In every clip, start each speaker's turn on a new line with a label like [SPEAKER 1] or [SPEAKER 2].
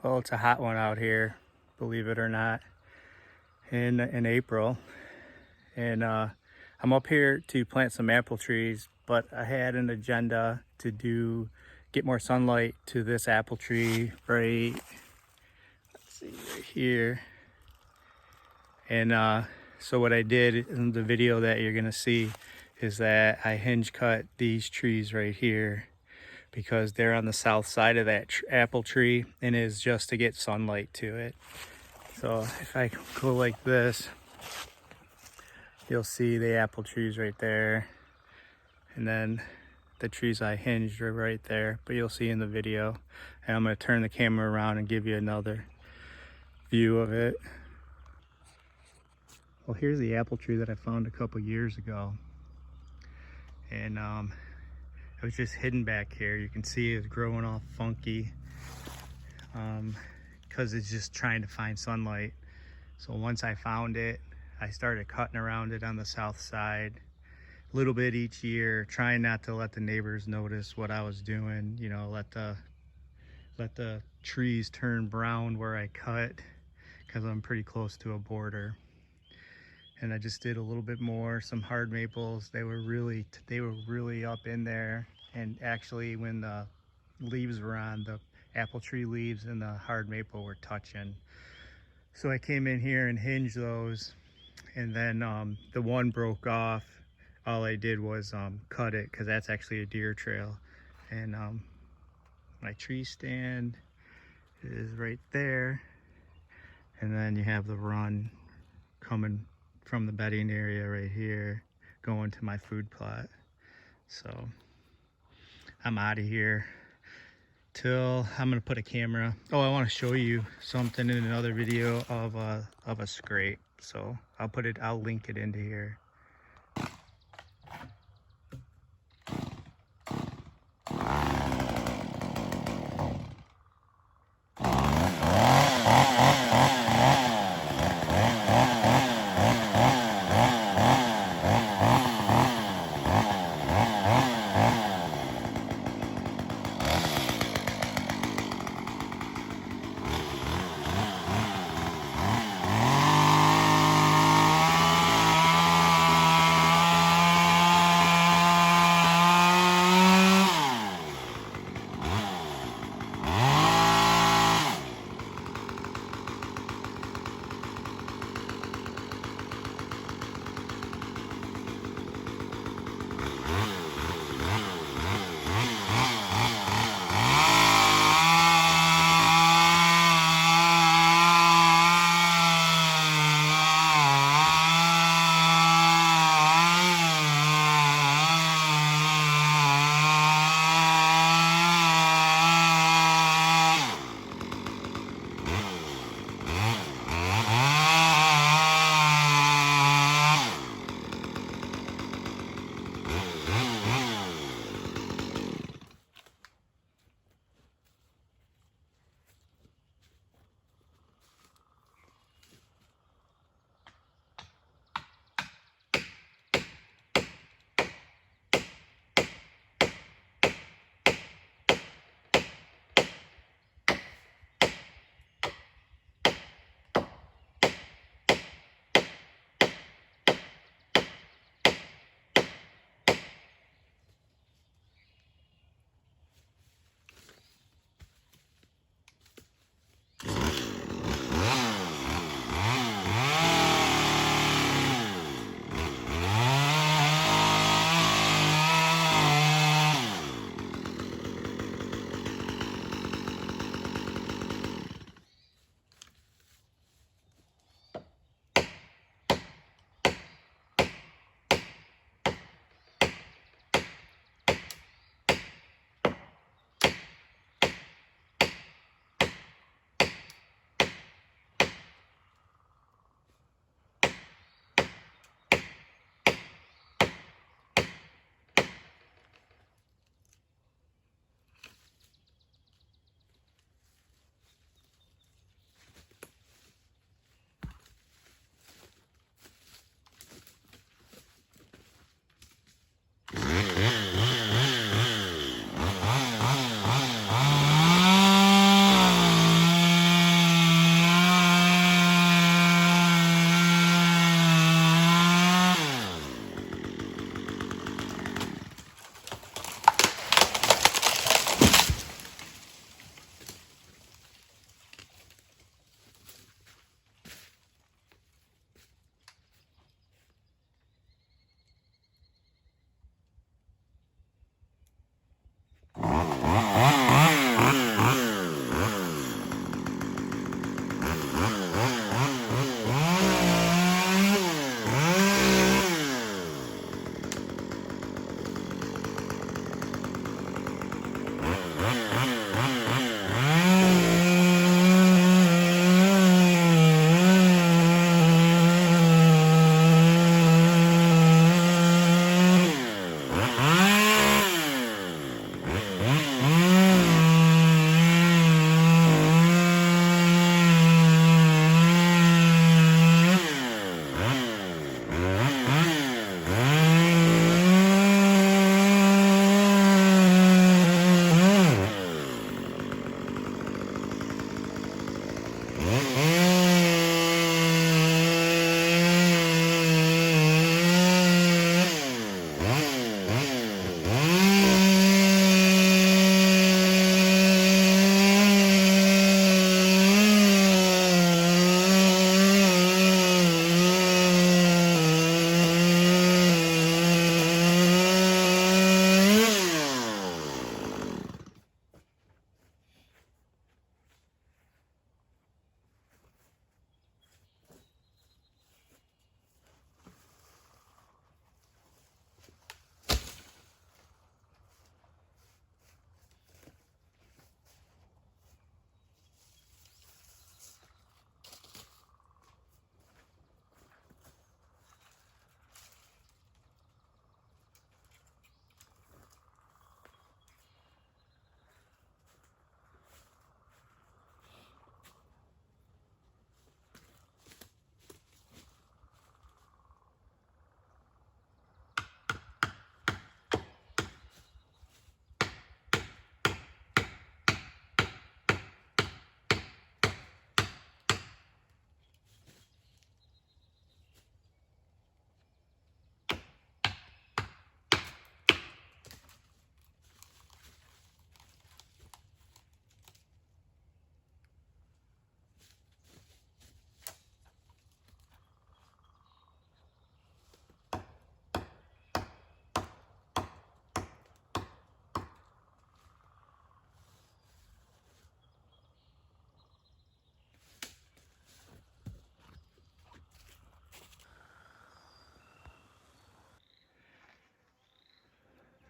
[SPEAKER 1] Well, it's a hot one out here, believe it or not, in April. And I'm up here to plant some apple trees, but I had an agenda to get more sunlight to this apple tree right, let's see, right here. And so what I did in the video that you're gonna see is that I hinge cut these trees right here because they're on the south side of that apple tree, and it is just to get sunlight to it. So if I go like this, you'll see the apple trees right there, and then the trees I hinged are right there, but you'll see in the video. And I'm going to turn the camera around and give you another view of it. Well, here's the apple tree that I found a couple years ago, and it was just hidden back here. You can see it's growing all funky because it's just trying to find sunlight. So once I found it, I started cutting around it on the south side a little bit each year, trying not to let the neighbors notice what I was doing. You know, let the trees turn brown where I cut, because I'm pretty close to a border. And I just did a little bit more. Some hard maples, they were really up in there. And actually, when the leaves were on, the apple tree leaves and the hard maple were touching. So I came in here and hinged those, and then the one broke off. All I did was cut it, because that's actually a deer trail. And my tree stand is right there, and then you have the run coming from the bedding area right here going to my food plot. So I'm out of here till I'm gonna put a camera. Oh, I want to show you something in another video of a scrape, so I'll link it into here.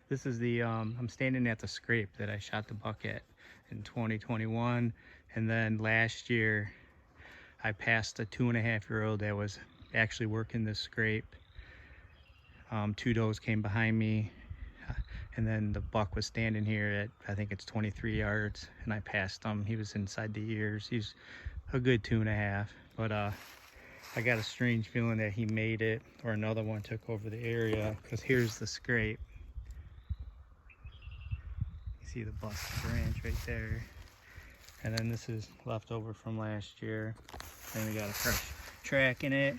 [SPEAKER 1] This is the, I'm standing at the scrape that I shot the buck at in 2021. And then last year, I passed a 2.5-year-old that was actually working this scrape. 2 does came behind me, and then the buck was standing here at, I think it's 23 yards, and I passed him. He was inside the ears. He's a good 2.5, but I got a strange feeling that he made it, or another one took over the area, because here's the scrape. You see the bust branch right there. And then this is left over from last year. And we got a fresh track in it.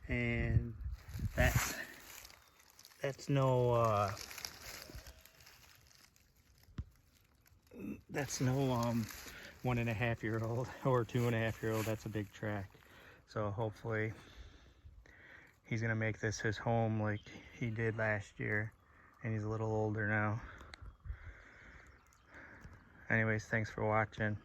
[SPEAKER 1] And that's no 1.5-year-old or 2.5-year-old. That's a big track. So hopefully he's gonna make this his home like he did last year. And he's a little older now. Anyways, thanks for watching.